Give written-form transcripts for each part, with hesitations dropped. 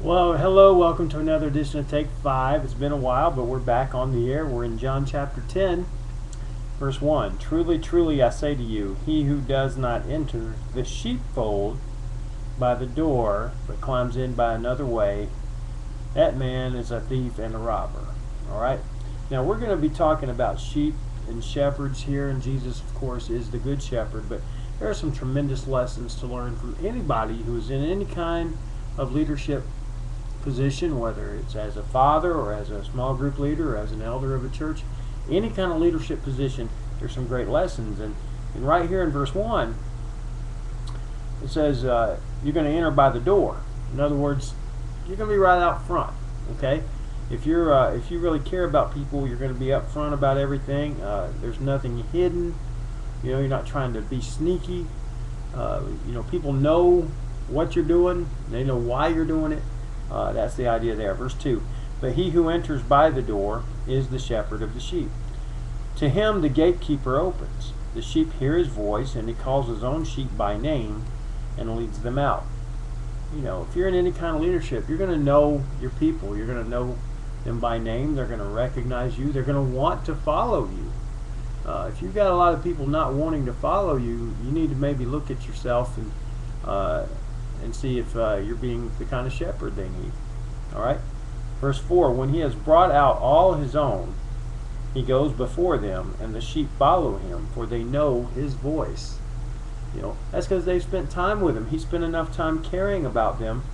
Well, hello, welcome to another edition of Take 5. It's been a while, but we're back on the air. We're in John chapter 10, verse 1. Truly, truly, I say to you, he who does not enter the sheepfold by the door, but climbs in by another way, that man is a thief and a robber. All right? Now, we're going to be talking about sheep and shepherds here, and Jesus, of course, is the good shepherd, but there are some tremendous lessons to learn from anybody who is in any kind of leadership position, whether it's as a father or as a small group leader or as an elder of a church. Any kind of leadership position, there's some great lessons. And right here in verse 1, it says you're going to enter by the door. In other words, you're going to be right out front. Okay, if you really care about people, you're going to be up front about everything. There's nothing hidden. You're not trying to be sneaky. People know what you're doing. They know why you're doing it. That's the idea there. Verse 2, but he who enters by the door is the shepherd of the sheep. To him the gatekeeper opens. The sheep hear his voice, and he calls his own sheep by name and leads them out. If you're in any kind of leadership, you're going to know your people. You're going to know them by name. They're going to recognize you. They're going to want to follow you. If you've got a lot of people not wanting to follow you, you need to maybe look at yourself and see if you're being the kind of shepherd they need. All right. Verse 4, when he has brought out all his own, he goes before them, and the sheep follow him, for they know his voice. That's because they've spent time with him. He spent enough time caring about them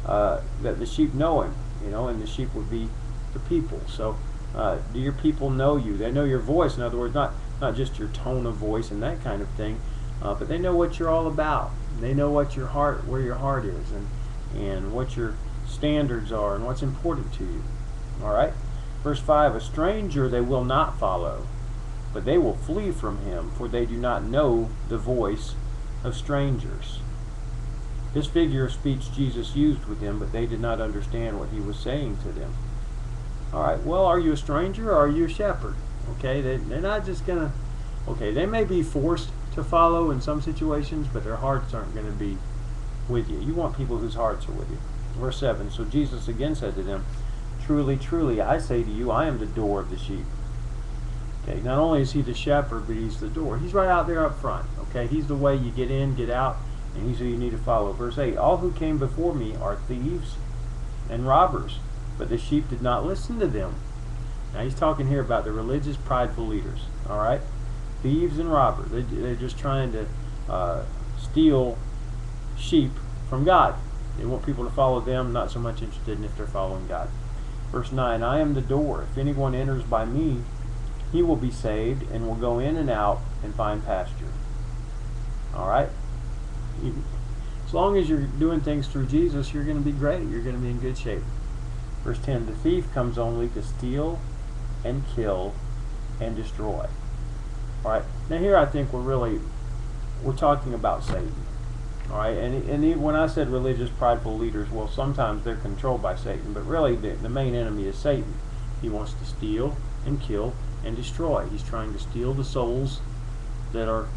that the sheep know him, and the sheep would be the people. So do your people know you? They know your voice. In other words, not just your tone of voice and that kind of thing, but they know what you're all about. They know what where your heart is, and what your standards are, and what's important to you. All right. Verse 5: a stranger they will not follow, but they will flee from him, for they do not know the voice of strangers. This figure of speech Jesus used with them, but they did not understand what he was saying to them. All right. Well, are you a stranger or are you a shepherd? Okay. They're not just gonna. Okay. They may be forced to follow in some situations, but their hearts aren't going to be with you. You want people whose hearts are with you. Verse 7, so Jesus again said to them, truly, truly, I say to you, I am the door of the sheep. Okay, not only is he the shepherd, but he's the door. He's right out there up front. Okay, he's the way you get in, get out, and he's who you need to follow. Verse 8, all who came before me are thieves and robbers, but the sheep did not listen to them. Now he's talking here about the religious, prideful leaders. All right. Thieves and robbers. They're just trying to steal sheep from God. They want people to follow them, not so much interested in if they're following God. Verse 9, I am the door. If anyone enters by me, he will be saved and will go in and out and find pasture. All right? As long as you're doing things through Jesus, you're going to be great. You're going to be in good shape. Verse 10, the thief comes only to steal and kill and destroy. All right. Now here I think we're talking about Satan. All right. And when I said religious, prideful leaders, well, sometimes they're controlled by Satan, but really the main enemy is Satan. He wants to steal and kill and destroy. He's trying to steal the souls that are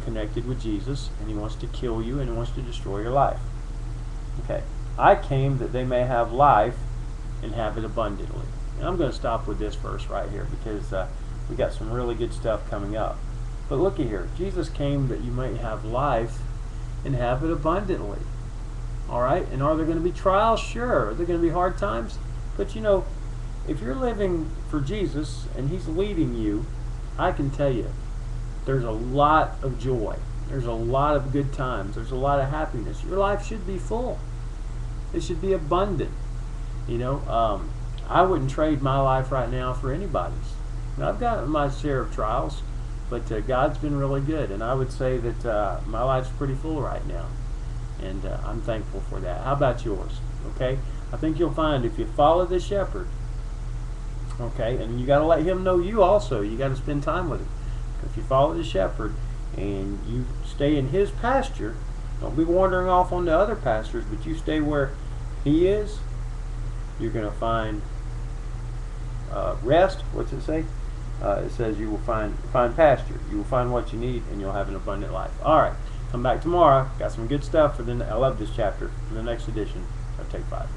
connected with Jesus, and he wants to kill you, and he wants to destroy your life. Okay. I came that they may have life and have it abundantly. And I'm going to stop with this verse right here because we got some really good stuff coming up. But looky here. Jesus came that you might have life and have it abundantly. All right? And are there going to be trials? Sure. Are there going to be hard times? But if you're living for Jesus and he's leading you, I can tell you there's a lot of joy. There's a lot of good times. There's a lot of happiness. Your life should be full. It should be abundant. I wouldn't trade my life right now for anybody's. Now, I've got my share of trials, but God's been really good, and I would say that my life's pretty full right now, and I'm thankful for that. How about yours? Okay, I think you'll find if you follow the shepherd, okay, and you got to let him know you also. You got to spend time with him. If you follow the shepherd and you stay in his pasture, don't be wandering off onto other pastures, but you stay where he is. You're going to find rest. What's it say? It says you will find pasture. You will find what you need, and you'll have an abundant life. All right. Come back tomorrow. Got some good stuff. I love this chapter for the next edition of Take 5.